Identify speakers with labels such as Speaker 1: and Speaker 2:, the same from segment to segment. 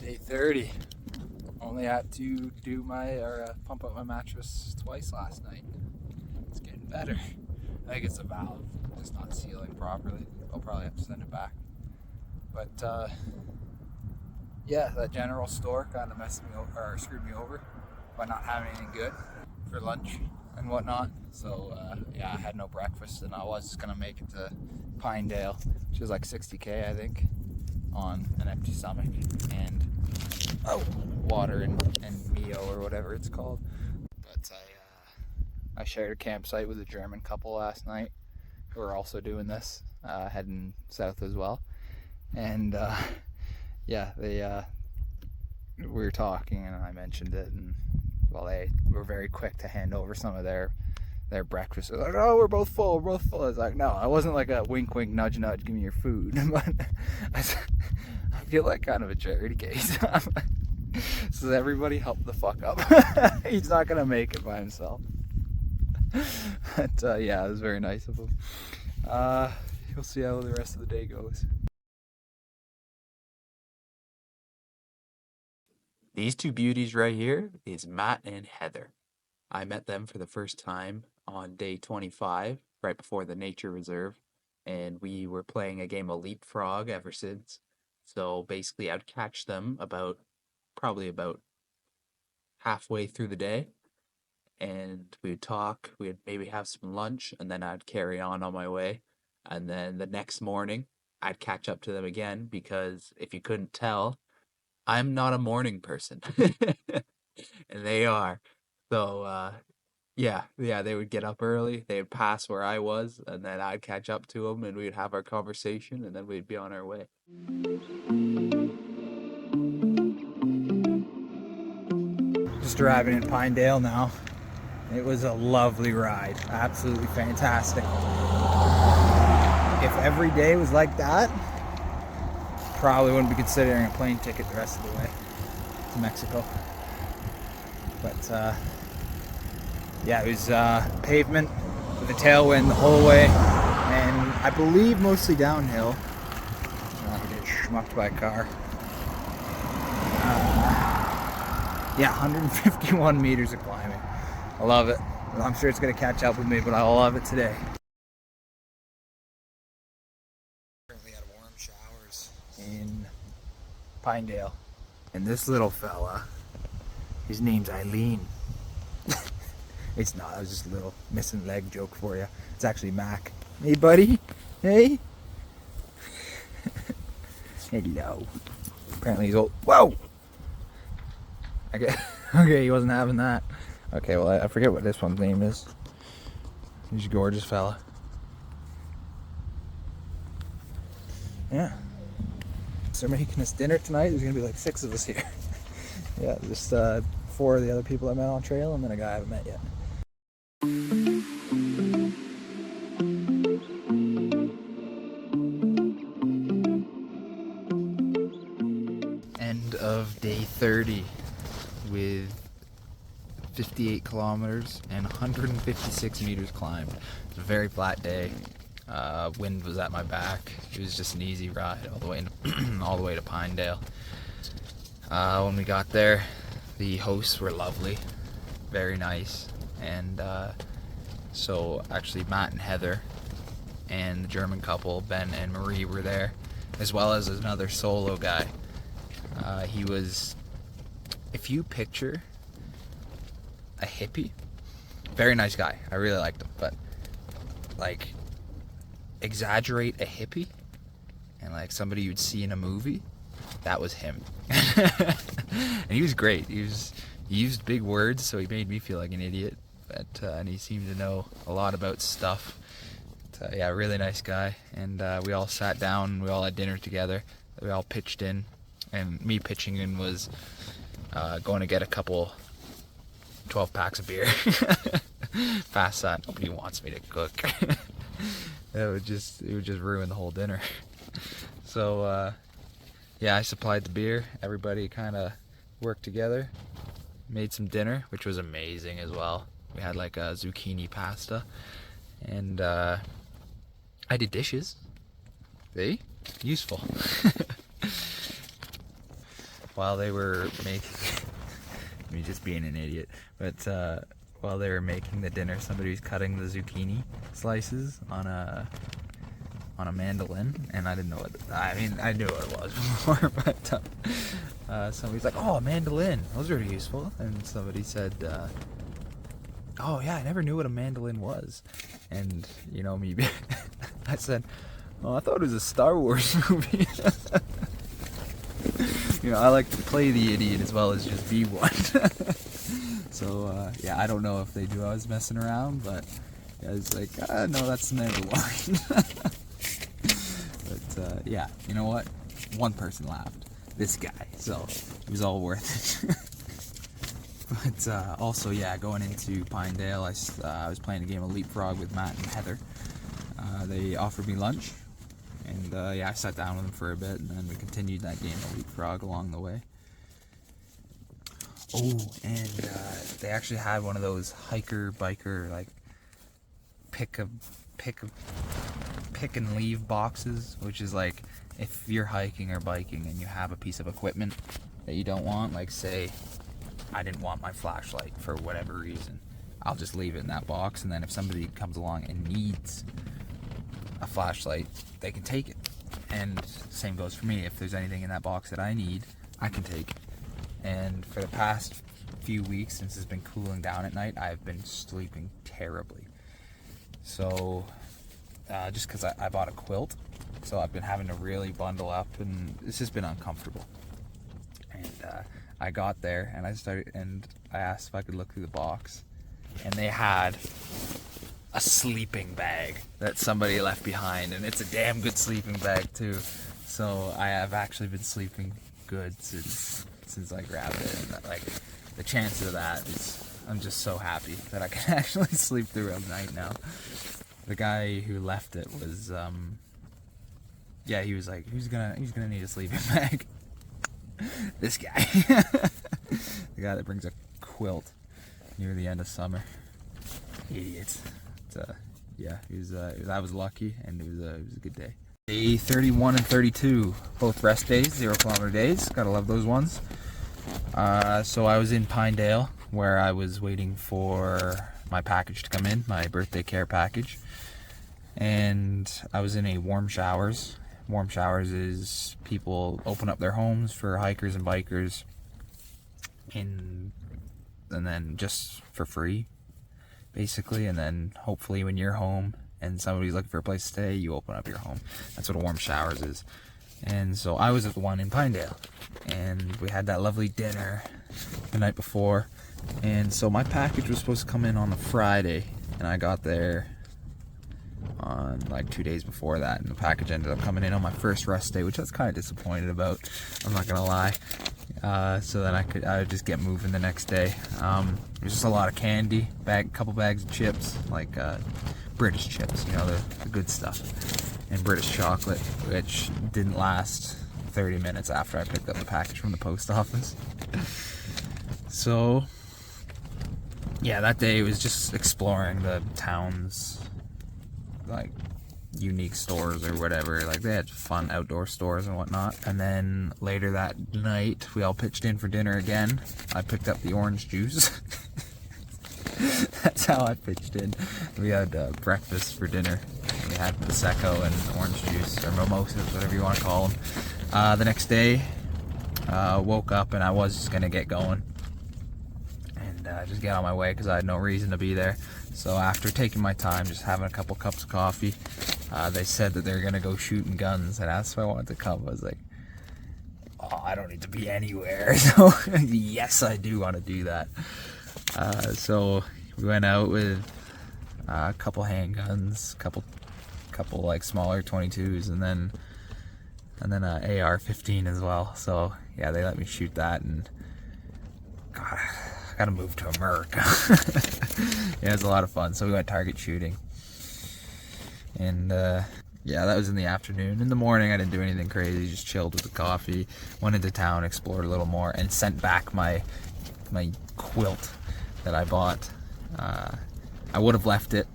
Speaker 1: Day 30. Only had to do pump up my mattress twice last night. It's getting better. I think it's a valve, just not sealing properly. I'll probably have to send it back. But yeah, that general store kind of messed me over, or screwed me over by not having anything good for lunch and whatnot. So yeah, I had no breakfast, and I was gonna make it to Pinedale, which is like 60K, I think, on an empty stomach and water and Mio or whatever it's called. But I shared a campsite with a German couple last night who are also doing this, heading south as well. And yeah, we were talking and I mentioned it, and well, they were very quick to hand over some of their breakfast. They're like, oh, we're both full. I was like, no, I wasn't like a wink, wink, nudge, nudge, give me your food. But I feel like kind of a charity case. So everybody help the fuck up. He's not gonna make it by himself. But yeah, it was very nice of him. We'll see how the rest of the day goes.
Speaker 2: These two beauties right here is Matt and Heather. I met them for the first time on day 25, right before the nature reserve, and we were playing a game of leapfrog ever since. So basically, I'd catch them probably about halfway through the day, and we'd talk, we'd maybe have some lunch, and then I'd carry on my way. And then the next morning, I'd catch up to them again, because if you couldn't tell, I'm not a morning person. And they are. So yeah, they would get up early, they would pass where I was, and then I'd catch up to them, and we'd have our conversation, and then we'd be on our way.
Speaker 1: Just arriving in Pinedale now. It was a lovely ride, absolutely fantastic. If every day was like that, probably wouldn't be considering a plane ticket the rest of the way to Mexico. But yeah, it was pavement with a tailwind the whole way, and I believe mostly downhill. I get schmucked by a car. Yeah, 151 meters of climbing. I love it. I'm sure it's going to catch up with me, but I love it today. Currently had warm showers in Pinedale. And this little fella, his name's Eileen. It's not, that was just a little missing leg joke for you. It's actually Mac. Hey, buddy. Hey. Hello. Apparently he's old. Whoa! Okay, he wasn't having that. Okay, well, I forget what this one's name is. He's a gorgeous fella. Yeah. So they're making us dinner tonight. There's gonna be like 6 of us here. Yeah, just 4 of the other people I met on trail, and then a guy I haven't met yet. End of day 30 with 58 kilometers and 156 meters climbed. It was a very flat day. Wind was at my back. It was just an easy ride all the way all the way to Pinedale. When we got there, the hosts were lovely, very nice, and so actually Matt and Heather and the German couple, Ben and Marie, were there, as well as another solo guy. He was, if you picture a hippie, very nice guy, I really liked him, but like exaggerate a hippie and like somebody you'd see in a movie, that was him. And he was great. He used big words, so he made me feel like an idiot, but and he seemed to know a lot about stuff. But, yeah, really nice guy. And we all sat down, we all had dinner together, we all pitched in, and me pitching in was going to get a couple 12 packs of beer. Past that, nobody wants me to cook. it would just ruin the whole dinner. So yeah, I supplied the beer. Everybody kind of worked together, made some dinner, which was amazing as well. We had like a zucchini pasta, and I did dishes. See? Useful. while they were making me just being an idiot, but while they were making the dinner, somebody was cutting the zucchini slices on a mandolin, and I didn't know what. I mean, I knew what it was before, but somebody's like, "Oh, a mandolin. Those are useful." And somebody said, "Oh yeah, I never knew what a mandolin was." And you know me, I said, "Oh, I thought it was a Star Wars movie." You know, I like to play the idiot as well as just be one. So yeah, I don't know if they knew I was messing around, but I was like, no, that's the Mandalorian. But yeah, you know what? One person laughed. This guy. So it was all worth it. But also, yeah, going into Pinedale, I was playing a game of Leapfrog with Matt and Heather. They offered me lunch, and yeah, I sat down with them for a bit, and then we continued that game of Leapfrog along the way. Oh, and they actually had one of those hiker-biker, like, pick and leave boxes, which is like, if you're hiking or biking and you have a piece of equipment that you don't want, like say, I didn't want my flashlight for whatever reason, I'll just leave it in that box, and then if somebody comes along and needs a flashlight, they can take it. And same goes for me. If there's anything in that box that I need, I can take it. And for the past few weeks, since it's been cooling down at night, I've been sleeping terribly. So just because I bought a quilt, so I've been having to really bundle up, and it's just been uncomfortable. And I got there, and I asked if I could look through the box, and they had a sleeping bag that somebody left behind, and it's a damn good sleeping bag too. So I have actually been sleeping good since I grabbed it, and like the chances of that is, I'm just so happy that I can actually sleep through a night now. The guy who left it was yeah, he was like, he's gonna need a sleeping bag. This guy. The guy that brings a quilt near the end of summer. Idiot. Yeah, I was lucky, and it was a good day. Day 31 and 32, both rest days, 0 kilometer days. Gotta love those ones. So I was in Pinedale, where I was waiting for my package to come in, my birthday care package. And I was in a warm showers. Warm showers is people open up their homes for hikers and bikers, and then just for free, basically. And then hopefully when you're home and somebody's looking for a place to stay, you open up your home. That's what a warm showers is. And so I was at the one in Pinedale, and we had that lovely dinner the night before. And so my package was supposed to come in on the Friday, and I got there on like 2 days before that, and the package ended up coming in on my first rest day, which I was kind of disappointed about, I'm not gonna lie. So then I would just get moving the next day. There's just a lot of candy, couple bags of chips, like British chips, you know, the good stuff, and British chocolate, which didn't last 30 minutes after I picked up the package from the post office. So yeah, that day was just exploring the town's like unique stores or whatever. Like, they had fun outdoor stores and whatnot. And then later that night, we all pitched in for dinner again. I picked up the orange juice. That's how I pitched in. We had breakfast for dinner. We had Prosecco and orange juice, or mimosas, whatever you want to call them. The next day, woke up and I was just gonna get going and just get on my way, because I had no reason to be there. So after taking my time, just having a couple cups of coffee, they said that they're gonna go shooting guns, and asked if I wanted to come. I was like, oh, I don't need to be anywhere. So yes, I do want to do that. So we went out with a couple handguns, couple like smaller 22s, and then a AR-15 as well. So yeah, they let me shoot that, and God, I gotta move to America. Yeah, it was a lot of fun. So we went target shooting, and yeah, that was in the afternoon. In the morning, I didn't do anything crazy, just chilled with the coffee, went into town, explored a little more, and sent back my quilt that I bought. I would have left it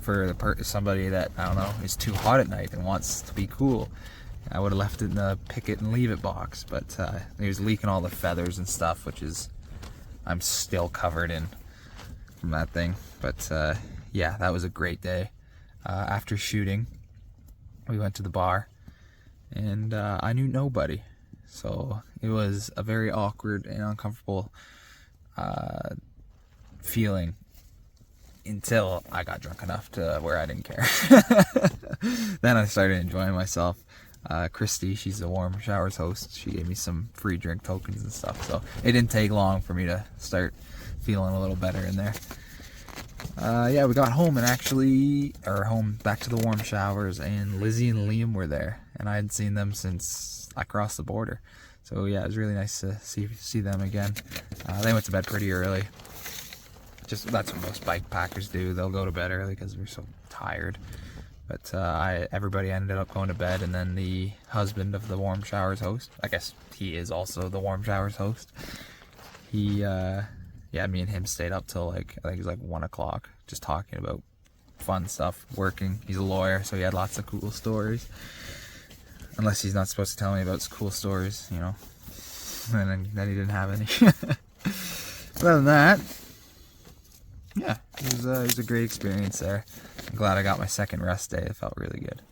Speaker 1: for somebody that, I don't know, is too hot at night and wants to be cool. I would have left it in the pick it and leave it box, but he was leaking all the feathers and stuff, which is I'm still covered in from that thing. But yeah, that was a great day. After shooting, we went to the bar, and I knew nobody, so it was a very awkward and uncomfortable feeling until I got drunk enough to where I didn't care. Then I started enjoying myself. Christy, she's the Warm Showers host, she gave me some free drink tokens and stuff, so it didn't take long for me to start feeling a little better in there. Yeah, we got home and home back to the Warm Showers, and Lizzie and Liam were there, and I hadn't seen them since I crossed the border. So yeah, it was really nice to see them again. They went to bed pretty early. Just that's what most bike packers do. They'll go to bed early because they're so tired. But everybody ended up going to bed, and then the husband of the Warm Showers host, I guess he is also the Warm Showers host, yeah, me and him stayed up till like, I think it was like 1 o'clock, just talking about fun stuff, working. He's a lawyer, so he had lots of cool stories. Unless he's not supposed to tell me about cool stories, you know. And then he didn't have any. Other than that, yeah, it was a great experience there. I'm glad I got my second rest day. It felt really good.